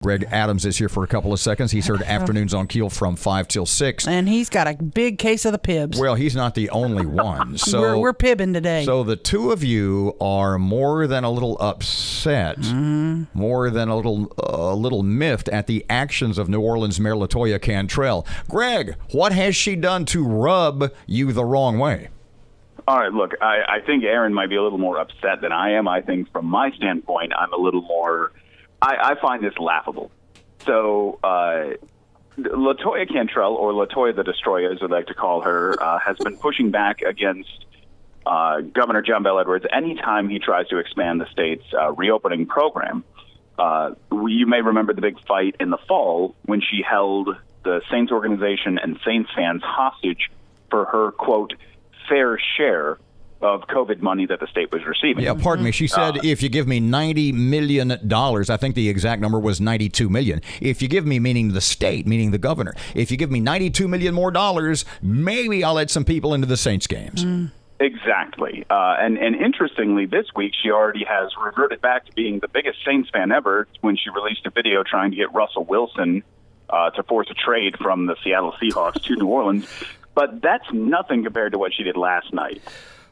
Greg Adams is here for a couple of seconds. He's heard afternoons on KEEL from 5 till 6. And he's got a big case of the pibs. Well, he's not the only one. So we're pibbing today. So the two of you are more than a little upset, more than a little miffed at the actions of New Orleans Mayor LaToya Cantrell. Greg, what has she done to rub you the wrong way? All right, look, I think Erin might be a little more upset than I am. I think from my standpoint, I'm a little more... I find this laughable. So LaToya Cantrell, or LaToya the Destroyer, as we like to call her, has been pushing back against Governor John Bel Edwards anytime he tries to expand the state's reopening program. You may remember the big fight in the fall when she held the Saints organization and Saints fans hostage for her, quote, fair share of COVID money that the state was receiving. Yeah, pardon me. She said, if you give me $90 million, I think the exact number was $92 million. If you give me, meaning the state, meaning the governor, if you give me $92 million more dollars, maybe I'll let some people into the Saints games. Exactly. And interestingly, this week she already has reverted back to being the biggest Saints fan ever when she released a video trying to get Russell Wilson to force a trade from the Seattle Seahawks to New Orleans. But that's nothing compared to what she did last night.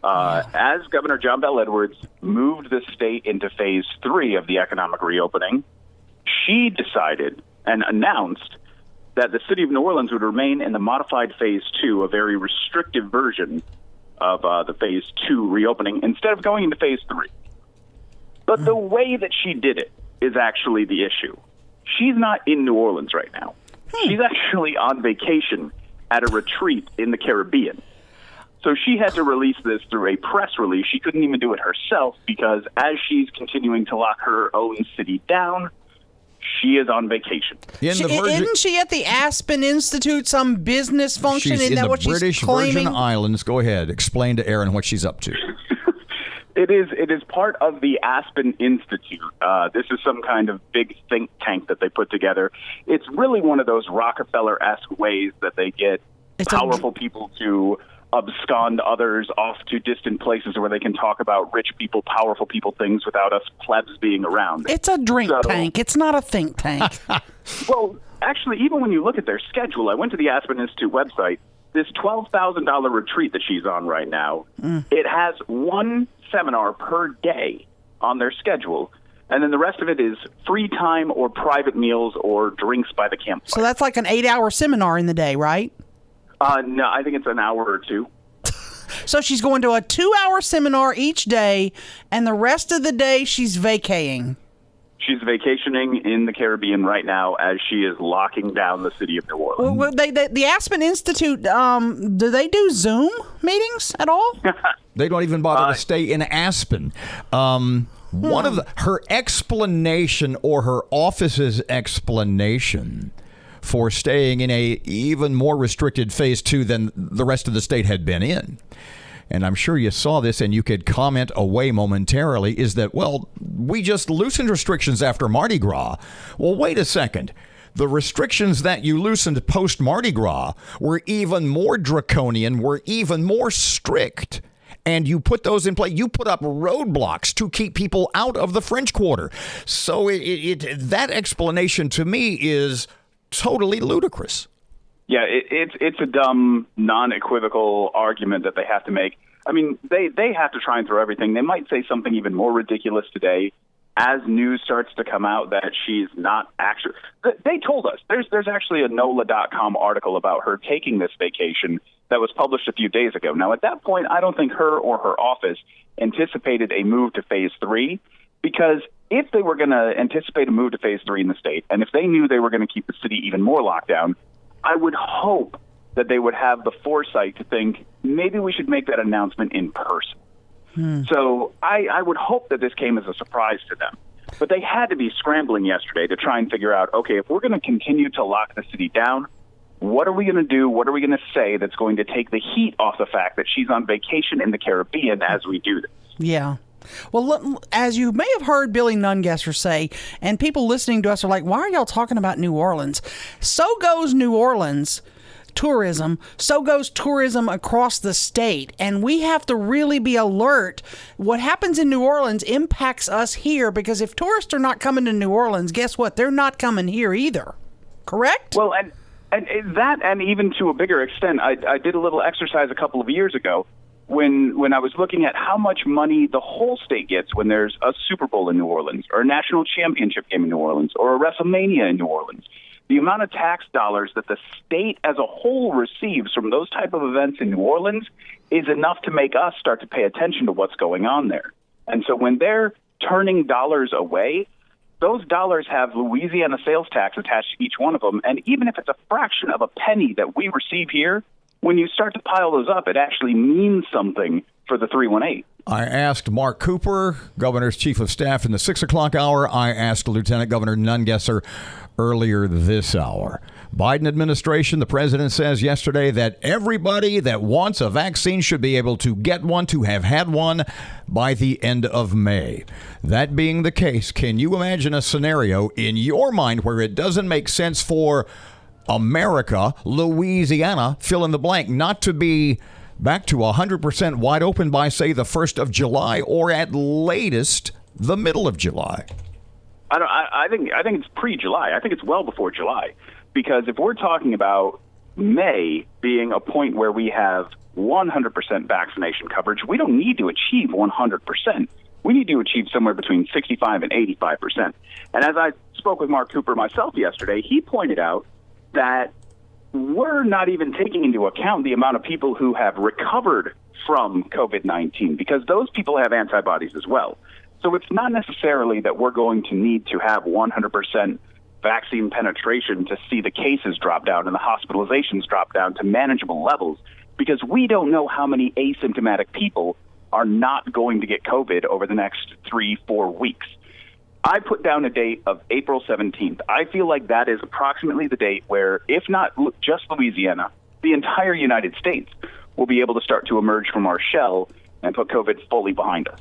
As Governor John Bel Edwards moved the state into phase 3 of the economic reopening, she decided and announced that the city of New Orleans would remain in the modified phase 2, a very restrictive version of the phase 2 reopening, instead of going into phase 3. But the way that she did it is actually the issue. She's not in New Orleans right now. She's actually on vacation at a retreat in the Caribbean. So she had to release this through a press release. She couldn't even do it herself because as she's continuing to lock her own city down, she is on vacation. Isn't she at the Aspen Institute, some business function? She's Isn't in that the what British she's claiming? Virgin Islands. Go ahead. Explain to Erin what she's up to. It is part of the Aspen Institute. This is some kind of big think tank that they put together. It's really one of those Rockefeller-esque ways that they get powerful people to abscond others off to distant places where they can talk about rich people, powerful people things without us plebs being around. It's a drink tank. It's not a think tank. Well, actually, even when you look at their schedule, I went to the Aspen Institute website. This $12,000 retreat that she's on right now, it has one seminar per day on their schedule, and then the rest of it is free time or private meals or drinks by the campfire. So that's like an 8-hour seminar in the day, right? No, I think it's an hour or two. So she's going to a 2-hour seminar each day, and the rest of the day she's vacating. She's vacationing in the Caribbean right now as she is locking down the city of New Orleans. Well, the Aspen Institute, do they do Zoom meetings at all? They don't even bother to stay in Aspen. One of her explanation, or her office's explanation, for staying in a even more restricted phase 2 than the rest of the state had been in, and I'm sure you saw this and you could comment away momentarily, is that, well, we just loosened restrictions after Mardi Gras. Well, wait a second. The restrictions that you loosened post Mardi Gras were even more draconian, were even more strict. And you put those in place. You put up roadblocks to keep people out of the French Quarter. So that explanation to me is totally ludicrous. Yeah, it's a dumb, non-equivocal argument that they have to make. I mean, they have to try and throw everything. They might say something even more ridiculous today as news starts to come out that she's not actually... They told us. There's actually a NOLA.com article about her taking this vacation that was published a few days ago. Now, at that point, I don't think her or her office anticipated a move to phase 3, because if they were going to anticipate a move to phase 3 in the state, and if they knew they were going to keep the city even more locked down, I would hope that they would have the foresight to think, maybe we should make that announcement in person. So I would hope that this came as a surprise to them. But they had to be scrambling yesterday to try and figure out, okay, if we're going to continue to lock the city down, what are we going to do? What are we going to say that's going to take the heat off the fact that she's on vacation in the Caribbean as we do this? Yeah. Well, look, as you may have heard Billy Nungesser say, and people listening to us are like, why are y'all talking about New Orleans? So goes New Orleans tourism, so goes tourism across the state. And we have to really be alert. What happens in New Orleans impacts us here, because if tourists are not coming to New Orleans, guess what? They're not coming here either. Correct? Well, and that, and even to a bigger extent, I did a little exercise a couple of years ago when I was looking at how much money the whole state gets when there's a Super Bowl in New Orleans, or a national championship game in New Orleans, or a WrestleMania in New Orleans. The amount of tax dollars that the state as a whole receives from those type of events in New Orleans is enough to make us start to pay attention to what's going on there. And so when they're turning dollars away, those dollars have Louisiana sales tax attached to each one of them. And even if it's a fraction of a penny that we receive here, when you start to pile those up, it actually means something for the 318. I asked Mark Cooper, Governor's Chief of Staff, in the 6 o'clock hour. I asked Lieutenant Governor Nungesser earlier this hour. Biden administration, the president says yesterday that everybody that wants a vaccine should be able to get one, to have had one by the end of May. That being the case, can you imagine a scenario in your mind where it doesn't make sense for America, Louisiana, fill in the blank, not to be back to 100% wide open by, say, the 1st of July, or at latest the middle of July? I think it's pre-July. I think it's well before July, because if we're talking about May being a point where we have 100% vaccination coverage, we don't need to achieve 100%. We need to achieve somewhere between 65 and 85%. And as I spoke with Mark Cooper myself yesterday, he pointed out that we're not even taking into account the amount of people who have recovered from COVID-19, because those people have antibodies as well. So it's not necessarily that we're going to need to have 100% vaccine penetration to see the cases drop down and the hospitalizations drop down to manageable levels, because we don't know how many asymptomatic people are not going to get COVID over the next 3-4 weeks. I put down a date of April 17th. I feel like that is approximately the date where, if not just Louisiana, the entire United States will be able to start to emerge from our shell and put COVID fully behind us.